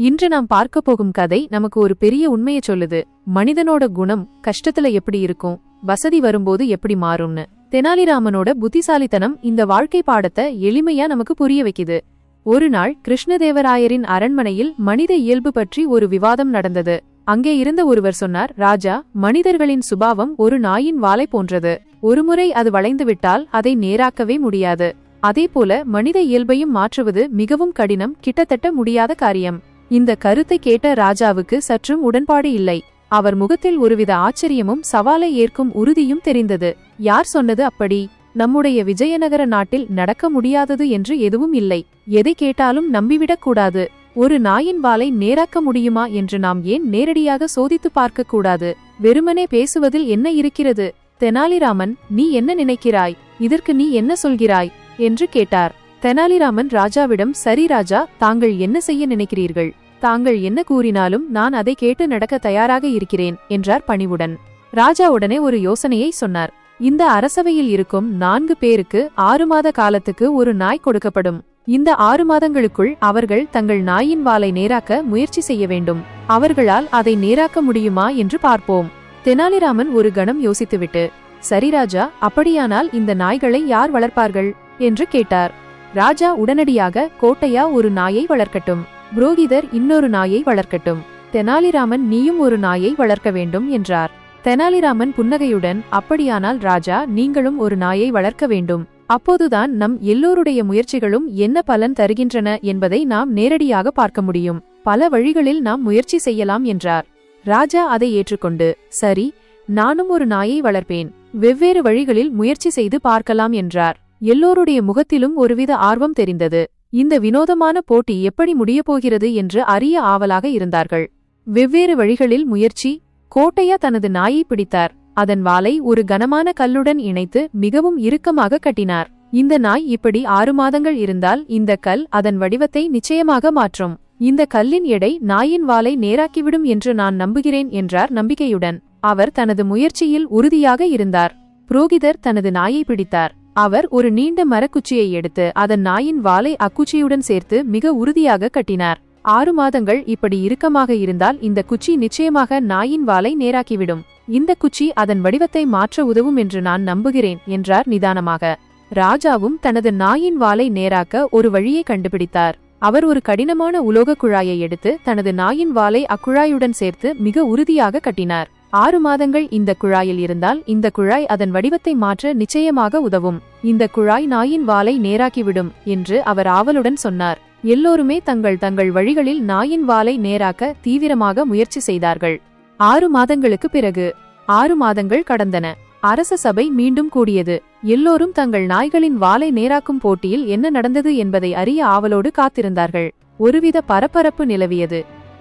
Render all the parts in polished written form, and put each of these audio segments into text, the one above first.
இன்று நாம் பார்க்க போகும் கதை நமக்கு ஒரு பெரிய உண்மையை சொல்லுது. மனிதனோட குணம் கஷ்டத்துல எப்படி இருக்கும், வசதி வரும்போது எப்படி மாறும்னு. தெனாலிராமனோட புத்திசாலித்தனம் இந்த வாழ்க்கை பாடத்தை எளிமையா நமக்கு புரிய வைக்குது. ஒரு நாள் கிருஷ்ணதேவராயரின் அரண்மனையில் மனித இயல்பு பற்றி ஒரு விவாதம் நடந்தது. அங்கே இருந்த ஒருவர் சொன்னார், ராஜா, மனிதர்களின் சுபாவம் ஒரு நாயின் வாலை போன்றது. ஒருமுறை அது வளைந்துவிட்டால் அதை நேராக்கவே முடியாது. அதேபோல மனித இயல்பையும் மாற்றுவது மிகவும் கடினம், கிட்டத்தட்ட முடியாத காரியம். இந்த கருத்தை கேட்ட ராஜாவுக்கு சற்றும் உடன்பாடு இல்லை. அவர் முகத்தில் ஒருவித ஆச்சரியமும் சவாலை ஏற்கும் உறுதியும் தெரிந்தது. யார் சொன்னது அப்படி? நம்முடைய விஜயநகர நாட்டில் நடக்க முடியாதது என்று எதுவும் இல்லை. எதை கேட்டாலும் நம்பிவிடக் கூடாது. ஒரு நாயின் வாலை நேராக்க முடியுமா என்று நாம் ஏன் நேரடியாக சோதித்து பார்க்க கூடாது? வெறுமனே பேசுவதில் என்ன இருக்கிறது? தெனாலிராமன், நீ என்ன நினைக்கிறாய்? இதற்கு நீ என்ன சொல்கிறாய் என்று கேட்டார். தெனாலிராமன் ராஜாவிடம், சரி ராஜா, தாங்கள் என்ன செய்ய நினைக்கிறீர்கள்? தாங்கள் என்ன கூறினாலும் நான் அதை கேட்டு நடக்க தயாராக இருக்கிறேன் என்றார் பணிவுடன். ராஜா உடனே ஒரு யோசனையை சொன்னார். இந்த அரசவையில் இருக்கும் 4 பேருக்கு 6 மாத காலத்துக்கு ஒரு நாய் கொடுக்கப்படும். இந்த 6 மாதங்களுக்குள் அவர்கள் தங்கள் நாயின் வாலை நேராக்க முயற்சி செய்ய வேண்டும். அவர்களால் அதை நேராக்க முடியுமா என்று பார்ப்போம். தெனாலிராமன் ஒரு கணம் யோசித்துவிட்டு, சரி ராஜா, அப்படியானால் இந்த நாய்களை யார் வளர்ப்பார்கள் என்று கேட்டார். ராஜா உடனடியாக, கோட்டையா ஒரு நாயை வளர்க்கட்டும், புரோகிதர் இன்னொரு நாயை வளர்க்கட்டும், தெனாலிராமன் நீயும் ஒரு நாயை வளர்க்க வேண்டும் என்றார். தெனாலிராமன் புன்னகையுடன், அப்படியானால் ராஜா, நீங்களும் ஒரு நாயை வளர்க்க வேண்டும். அப்போதுதான் நம் எல்லோருடைய முயற்சிகளும் என்ன பலன் தருகின்றன என்பதை நாம் நேரடியாக பார்க்க முடியும். பல வழிகளில் நாம் முயற்சி செய்யலாம் என்றார். ராஜா அதை ஏற்றுக்கொண்டு, சரி, நானும் ஒரு நாயை வளர்ப்பேன். வெவ்வேறு வழிகளில் முயற்சி செய்து பார்க்கலாம் என்றார். எல்லோருடைய முகத்திலும் ஒருவித ஆர்வம் தெரிந்தது. இந்த வினோதமான போட்டி எப்படி முடியப்போகிறது என்று அறிய ஆவலாக இருந்தார்கள். வெவ்வேறு வழிகளில் முயற்சி. கோட்டையா தனது நாயை பிடித்தார். அதன் வாலை ஒரு கனமான கல்லுடன் இணைத்து மிகவும் இறுக்கமாக கட்டினார். இந்த நாய் இப்படி 6 மாதங்கள் இருந்தால் இந்த கல் அதன் வடிவத்தை நிச்சயமாக மாற்றும். இந்த கல்லின் எடை நாயின் வாலை நேராக்கிவிடும் என்று நான் நம்புகிறேன் என்றார் நம்பிக்கையுடன். அவர் தனது முயற்சியில் உறுதியாக இருந்தார். புரோகிதர் தனது நாயை பிடித்தார். அவர் ஒரு நீண்ட மரக்குச்சியை எடுத்து அதன் நாயின் வாலை அக்குச்சியுடன் சேர்த்து மிக உறுதியாக கட்டினார். 6 மாதங்கள் இப்படி இறுக்கமாக இருந்தால் இந்த குச்சி நிச்சயமாக நாயின் வாலை நேராக்கிவிடும். இந்த குச்சி அதன் வடிவத்தை மாற்ற உதவும் என்று நான் நம்புகிறேன் என்றார் நிதானமாக. ராஜாவும் தனது நாயின் வாலை நேராக்க ஒரு வழியை கண்டுபிடித்தார். அவர் ஒரு கடினமான உலோக குழாயை எடுத்து தனது நாயின் வாலை அக்குழாயுடன் சேர்த்து மிக உறுதியாக கட்டினார். 6 மாதங்கள் இந்த குழாயில் இருந்தால் இந்த குழாய் அதன் வடிவத்தை மாற்ற நிச்சயமாக உதவும். இந்த குழாய் நாயின் வாலை நேராக்கிவிடும் என்று அவர் ஆவலுடன் சொன்னார். எல்லோருமே தங்கள் தங்கள் வழிகளில் நாயின் வாலை நேராக்க தீவிரமாக முயற்சி செய்தார்கள். 6 மாதங்களுக்கு பிறகு 6 மாதங்கள் கடந்தன. அரச சபை மீண்டும் கூடியது. எல்லோரும் தங்கள் நாய்களின் வாலை நேராக்கும் போட்டியில் என்ன நடந்தது என்பதை அறிய ஆவலோடு காத்திருந்தார்கள். ஒருவித பரபரப்பு நிலவியது.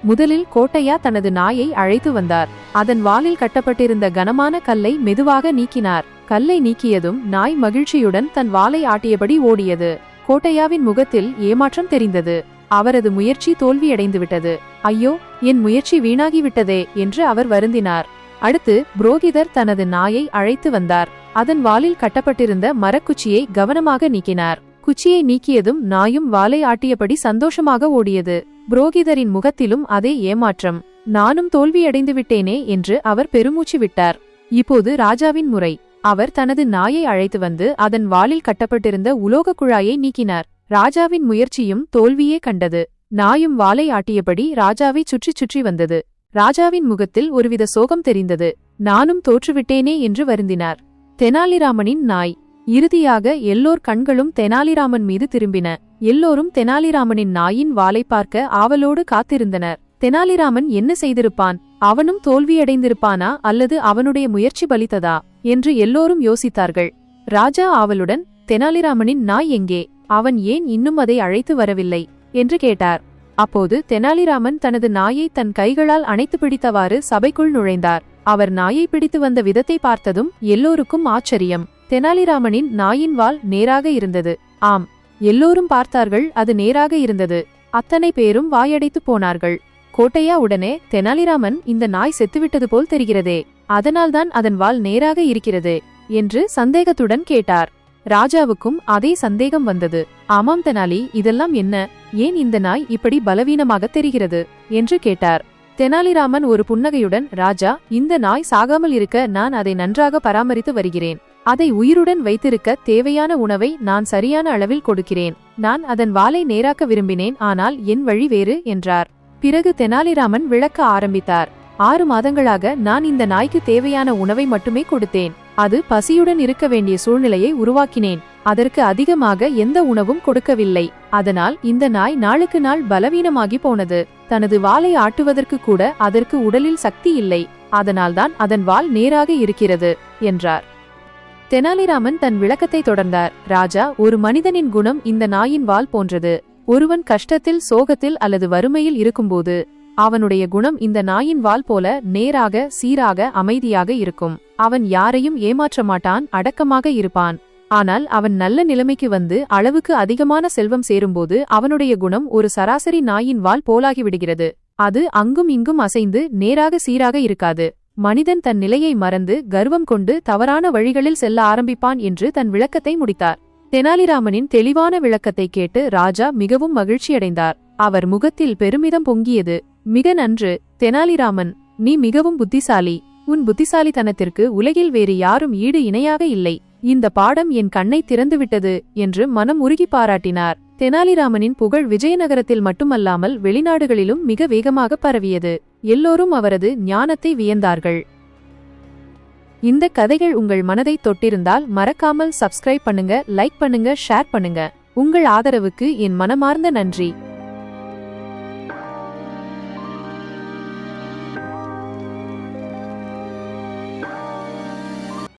முதலில் கோட்டையா தனது நாயை அழைத்து வந்தார். அதன் வாலில் கட்டப்பட்டிருந்த கனமான கல்லை மெதுவாக நீக்கினார். கல்லை நீக்கியதும் நாய் மகிழ்ச்சியுடன் தன் வாலை ஆட்டியபடி ஓடியது. கோட்டையாவின் முகத்தில் ஏமாற்றம் தெரிந்தது. அவரது முயற்சி தோல்வியடைந்துவிட்டது. ஐயோ, என் முயற்சி வீணாகிவிட்டதே என்று அவர் வருந்தினார். அடுத்து புரோகிதர் தனது நாயை அழைத்து வந்தார். அதன் வாலில் கட்டப்பட்டிருந்த மரக்குச்சியை கவனமாக நீக்கினார். குச்சியை நீக்கியதும் நாயும் வாலை ஆட்டியபடி சந்தோஷமாக ஓடியது. புரோகிதரின் முகத்திலும் அதே ஏமாற்றம். நானும் தோல்வியடைந்து விட்டேனே என்று அவர் பெருமூச்சு விட்டார். இப்போது ராஜாவின் முறை. அவர் தனது நாயை அழைத்து வந்து அதன் வாலில் கட்டப்பட்டிருந்த உலோக குழாயை நீக்கினார். ராஜாவின் முயற்சியும் தோல்வியே கண்டது. நாயும் வாலை ஆட்டியபடி ராஜாவை சுற்றி சுற்றி வந்தது. ராஜாவின் முகத்தில் ஒருவித சோகம் தெரிந்தது. நானும் தோற்றுவிட்டேனே என்று வருந்தினார். தெனாலிராமனின் நாய். இறுதியாக எல்லோர் கண்களும் தெனாலிராமன் மீது திரும்பின. எல்லோரும் தெனாலிராமனின் நாயின் வாலை பார்க்க ஆவலோடு காத்திருந்தனர். தெனாலிராமன் என்ன செய்திருப்பான்? அவனும் தோல்வியடைந்திருப்பானா அல்லது அவனுடைய முயற்சி பலித்ததா என்று எல்லோரும் யோசித்தார்கள். ராஜா ஆவலுடன், தெனாலிராமனின் நாய் எங்கே? அவன் ஏன் இன்னும் அதை அழைத்து வரவில்லை என்று கேட்டார். அப்போது தெனாலிராமன் தனது நாயை தன் கைகளால் அணைத்து பிடித்தவாறு சபைக்குள் நுழைந்தார். அவர் நாயை பிடித்து வந்த விதத்தை பார்த்ததும் எல்லோருக்கும் ஆச்சரியம். தெனாலிராமனின் நாயின் வால் நேராக இருந்தது. ஆம், எல்லோரும் பார்த்தார்கள், அது நேராக இருந்தது. அத்தனை பேரும் வாயடைத்து போனார்கள். கோட்டையா உடனே, தெனாலிராமன், இந்த நாய் செத்துவிட்டது போல் தெரிகிறதே, அதனால்தான் அதன் வால் நேராக இருக்கிறது என்று சந்தேகத்துடன் கேட்டார். ராஜாவுக்கும் அதே சந்தேகம் வந்தது. ஆமாம் தெனாலி, இதெல்லாம் என்ன? ஏன் இந்த நாய் இப்படி பலவீனமாக தெரிகிறது என்று கேட்டார். தெனாலிராமன் ஒரு புன்னகையுடன், ராஜா, இந்த நாய் சாகாமல் இருக்க நான் அதை நன்றாக பராமரித்து வருகிறேன். அதை உயிருடன் வைத்திருக்க தேவையான உணவை நான் சரியான அளவில் கொடுக்கிறேன். நான் அதன் வாலை நேராக்க விரும்பினேன், ஆனால் என் வழி வேறு என்றார். பிறகு தெனாலிராமன் விளக்க ஆரம்பித்தார். 6 மாதங்களாக நான் இந்த நாய்க்கு தேவையான உணவை மட்டுமே கொடுத்தேன். அது பசியுடன் இருக்க வேண்டிய சூழ்நிலையை உருவாக்கினேன். அதற்கு அதிகமாக எந்த உணவும் கொடுக்கவில்லை. அதனால் இந்த நாய் நாளுக்கு நாள் பலவீனமாகி போனது. தனது வாலை ஆட்டுவதற்கு கூட அதற்கு உடலில் சக்தி இல்லை. அதனால்தான் அதன் வால் நேராக இருக்கிறது என்றார். தெனாலிராமன் தன் விளக்கத்தை தொடர்ந்தார். ராஜா, ஒரு மனிதனின் குணம் இந்த நாயின் வால் போன்றது. ஒருவன் கஷ்டத்தில், சோகத்தில் அல்லது வறுமையில் இருக்கும்போது அவனுடைய குணம் இந்த நாயின் வால் போல நேராக, சீராக, அமைதியாக இருக்கும். அவன் யாரையும் ஏமாற்ற மாட்டான், அடக்கமாக இருப்பான். ஆனால் அவன் நல்ல நிலைமைக்கு வந்து அளவுக்கு அதிகமான செல்வம் சேரும்போது அவனுடைய குணம் ஒரு சராசரி நாயின் வால் போலாகிவிடுகிறது. அது அங்கும் இங்கும் அசைந்து நேராக, சீராக இருக்காது. மனிதன் தன் நிலையை மறந்து கர்வம் கொண்டு தவறான வழிகளில் செல்ல ஆரம்பிப்பான் என்று தன் விளக்கத்தை முடித்தார். தெனாலிராமனின் தெளிவான விளக்கத்தை கேட்டு ராஜா மிகவும் மகிழ்ச்சியடைந்தார். அவர் முகத்தில் பெருமிதம் பொங்கியது. மிக நன்று தெனாலிராமன், நீ மிகவும் புத்திசாலி. உன் புத்திசாலித்தனத்திற்கு உலகில் வேறு யாரும் ஈடு இணையாக இல்லை. இந்த பாடம் என் கண்ணை திறந்துவிட்டது என்று மனம் உருகி பாராட்டினார். தெனாலிராமனின் புகழ் விஜயநகரத்தில் மட்டுமல்லாமல் வெளிநாடுகளிலும் மிக வேகமாக பரவியது. எல்லோரும் அவரது ஞானத்தை வியந்தார்கள். இந்த கதைகள் உங்கள் மனதை தொட்டிருந்தால் மறக்காமல் சப்ஸ்கிரைப் பண்ணுங்க, லைக் பண்ணுங்க, ஷேர் பண்ணுங்க. உங்கள் ஆதரவுக்கு என் மனமார்ந்த நன்றி.